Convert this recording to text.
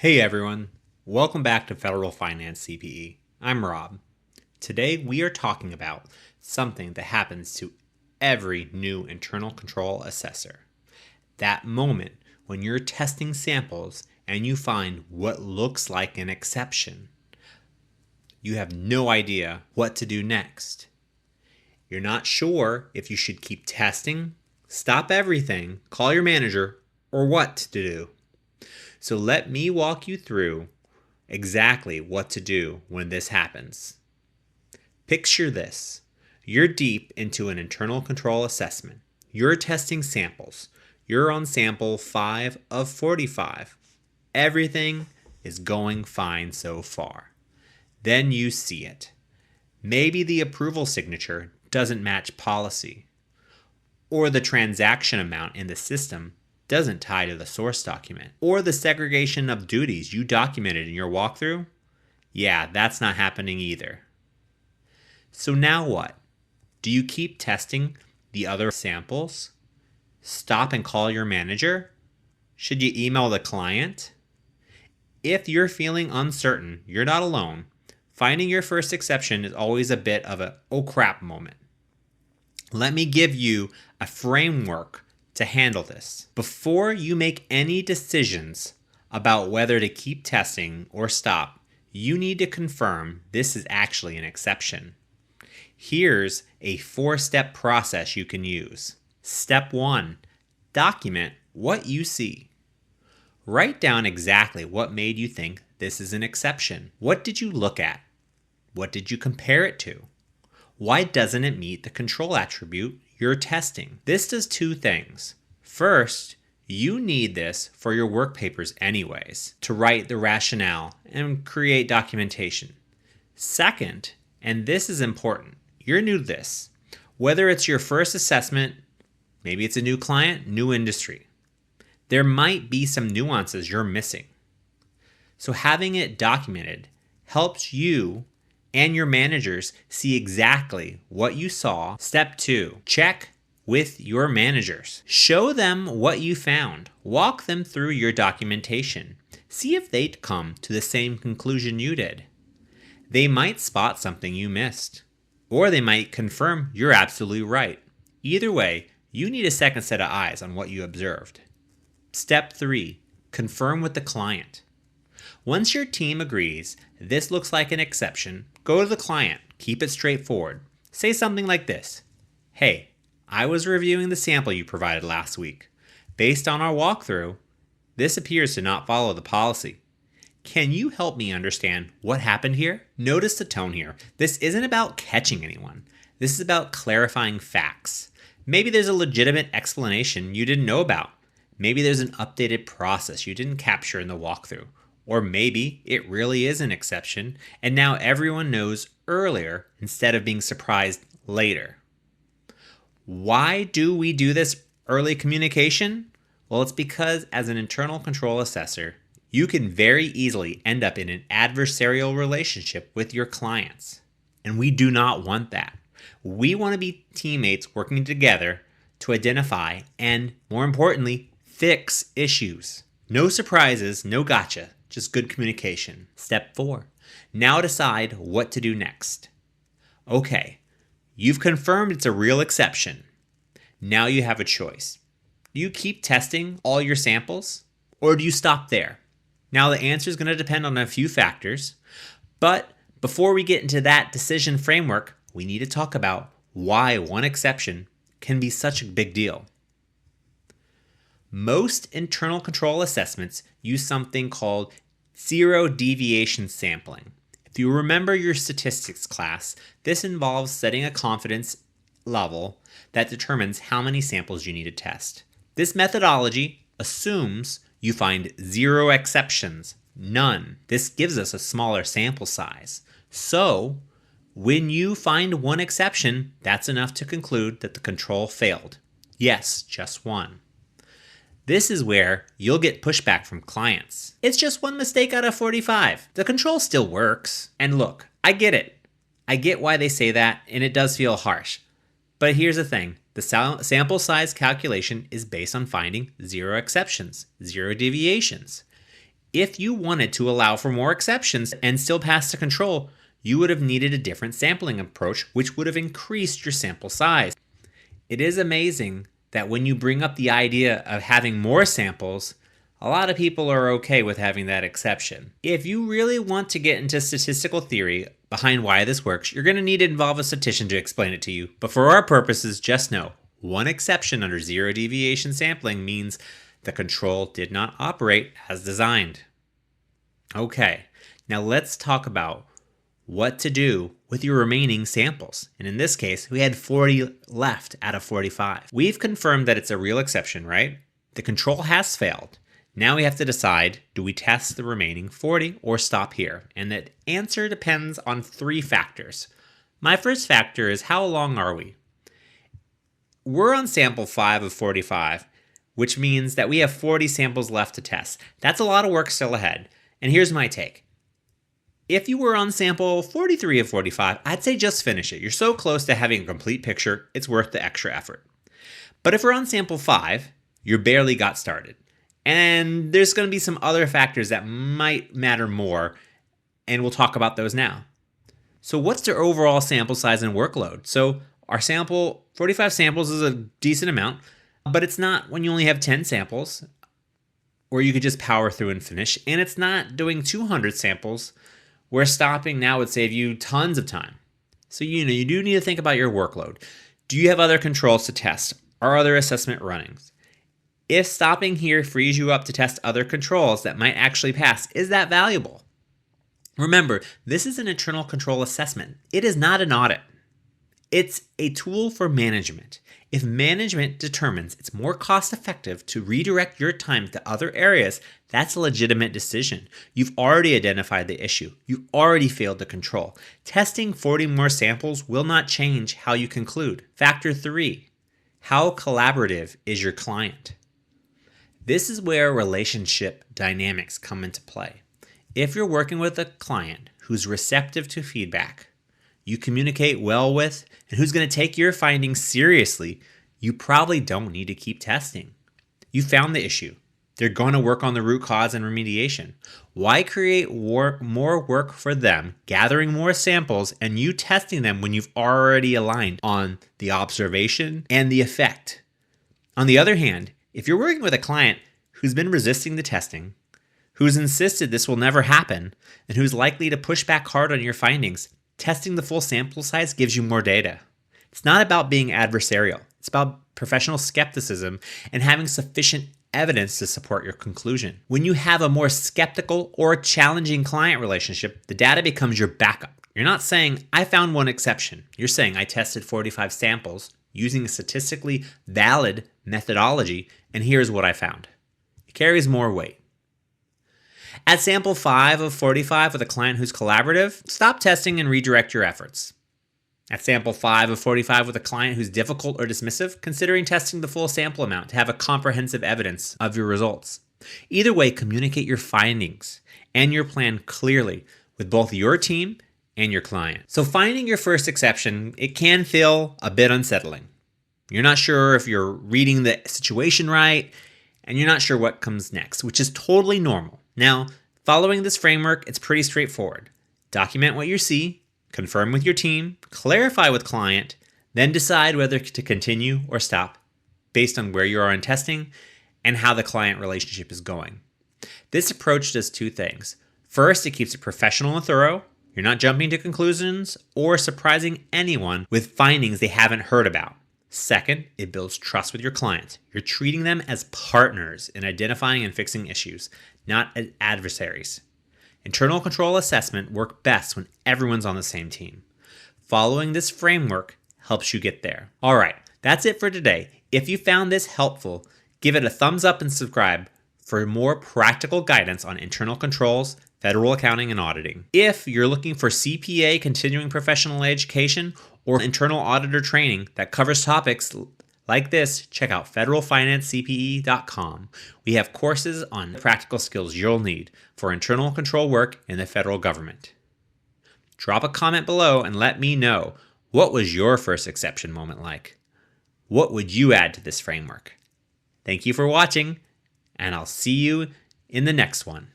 Hey everyone, welcome back to Federal Finance CPE. I'm Rob. Today we are talking about something that happens to every new internal control assessor. That moment when you're testing samples and you find what looks like an exception. You have no idea what to do next. You're not sure if you should keep testing, stop everything, call your manager, or what to do. So let me walk you through exactly what to do when this happens. Picture this. You're deep into an internal control assessment. You're testing samples. You're on sample 5 of 45. Everything is going fine so far. Then you see it. Maybe the approval signature doesn't match policy, or the transaction amount in the system doesn't tie to the source document, or the segregation of duties you documented in your walkthrough. Yeah, that's not happening either. So now what? Do you keep testing the other samples? Stop and call your manager? Should you email the client? If you're feeling uncertain, you're not alone. Finding your first exception is always a bit of a oh crap moment. Let me give you a framework to handle this. Before you make any decisions about whether to keep testing or stop, you need to confirm this is actually an exception. Here's a 4-step process you can use. Step 1, document what you see. Write down exactly what made you think this is an exception. What did you look at? What did you compare it to? Why doesn't it meet the control attribute you're testing? This does 2 things. First, you need this for your work papers anyways, to write the rationale and create documentation. Second, and this is important, you're new to this. Whether it's your first assessment, maybe it's a new client, new industry, there might be some nuances you're missing. So having it documented helps you and your managers see exactly what you saw. Step 2, check with your managers. Show them what you found. Walk them through your documentation. See if they'd come to the same conclusion you did. They might spot something you missed, or they might confirm you're absolutely right. Either way, you need a second set of eyes on what you observed. Step 3, confirm with the client. Once your team agrees this looks like an exception, go to the client. Keep it straightforward. Say something like this. Hey, I was reviewing the sample you provided last week. Based on our walkthrough, this appears to not follow the policy. Can you help me understand what happened here? Notice the tone here. This isn't about catching anyone. This is about clarifying facts. Maybe there's a legitimate explanation you didn't know about. Maybe there's an updated process you didn't capture in the walkthrough. Or maybe it really is an exception, and now everyone knows earlier instead of being surprised later. Why do we do this early communication? Well, it's because as an internal control assessor, you can very easily end up in an adversarial relationship with your clients. And we do not want that. We want to be teammates working together to identify and, more importantly, fix issues. No surprises, no gotcha. Just good communication. Step 4. Now decide what to do next. Okay, you've confirmed it's a real exception. Now you have a choice. Do you keep testing all your samples, or do you stop there? Now the answer is going to depend on a few factors, but before we get into that decision framework, we need to talk about why one exception can be such a big deal. Most internal control assessments use something called zero deviation sampling. If you remember your statistics class, this involves setting a confidence level that determines how many samples you need to test. This methodology assumes you find 0 exceptions, none. This gives us a smaller sample size. So, when you find 1 exception, that's enough to conclude that the control failed. Yes, just 1. This is where you'll get pushback from clients. It's just 1 mistake out of 45. The control still works. And look, I get it. I get why they say that, and it does feel harsh. But here's the thing. The sample size calculation is based on finding 0 exceptions, 0 deviations. If you wanted to allow for more exceptions and still pass the control, you would have needed a different sampling approach, which would have increased your sample size. It is amazing that when you bring up the idea of having more samples, a lot of people are okay with having that exception. If you really want to get into statistical theory behind why this works, you're going to need to involve a statistician to explain it to you. But for our purposes, just know one exception under zero deviation sampling means the control did not operate as designed. Okay, now let's talk about what to do with your remaining samples. And in this case, we had 40 left out of 45. We've confirmed that it's a real exception, right? The control has failed. Now we have to decide, do we test the remaining 40 or stop here? And the answer depends on 3 factors. My first factor is how long are we? We're on sample 5 of 45, which means that we have 40 samples left to test. That's a lot of work still ahead. And here's my take. If you were on sample 43 of 45, I'd say just finish it. You're so close to having a complete picture, it's worth the extra effort. But if we're on sample 5, you barely got started. And there's going to be some other factors that might matter more, and we'll talk about those now. So what's their overall sample size and workload? So our sample, 45 samples is a decent amount, but it's not when you only have 10 samples, where you could just power through and finish. And it's not doing 200 samples, where stopping now would save you tons of time. So you do need to think about your workload. Do you have other controls to test? Are other assessment runnings? If stopping here frees you up to test other controls that might actually pass, is that valuable? Remember, this is an internal control assessment. It is not an audit. It's a tool for management. If management determines it's more cost-effective to redirect your time to other areas, that's a legitimate decision. You've already identified the issue. You've already failed the control. Testing 40 more samples will not change how you conclude. Factor 3, how collaborative is your client? This is where relationship dynamics come into play. If you're working with a client who's receptive to feedback, you communicate well with, and who's going to take your findings seriously, you probably don't need to keep testing. You found the issue. They're going to work on the root cause and remediation. Why create more work for them, gathering more samples, and you testing them when you've already aligned on the observation and the effect? On the other hand, if you're working with a client who's been resisting the testing, who's insisted this will never happen, and who's likely to push back hard on your findings, testing the full sample size gives you more data. It's not about being adversarial. It's about professional skepticism and having sufficient evidence to support your conclusion. When you have a more skeptical or challenging client relationship, the data becomes your backup. You're not saying, I found one exception. You're saying, I tested 45 samples using a statistically valid methodology, and here's what I found. It carries more weight. At sample 5 of 45 with a client who's collaborative, stop testing and redirect your efforts. At sample 5 of 45 with a client who's difficult or dismissive, considering testing the full sample amount to have a comprehensive evidence of your results. Either way, communicate your findings and your plan clearly with both your team and your client. So finding your first exception, it can feel a bit unsettling. You're not sure if you're reading the situation right, and you're not sure what comes next, which is totally normal. Now, following this framework, it's pretty straightforward. Document what you see, confirm with your team, clarify with client, then decide whether to continue or stop based on where you are in testing and how the client relationship is going. This approach does 2 things. First, it keeps it professional and thorough. You're not jumping to conclusions or surprising anyone with findings they haven't heard about. Second, it builds trust with your clients. You're treating them as partners in identifying and fixing issues, not as adversaries. Internal control assessment work best when everyone's on the same team. Following this framework helps you get there. All right, that's it for today. If you found this helpful, give it a thumbs up and subscribe for more practical guidance on internal controls, federal accounting, and auditing. If you're looking for CPA continuing professional education or internal auditor training that covers topics like this, check out federalfinancecpe.com. We have courses on practical skills you'll need for internal control work in the federal government. Drop a comment below and let me know, what was your first exception moment like? What would you add to this framework? Thank you for watching, and I'll see you in the next one.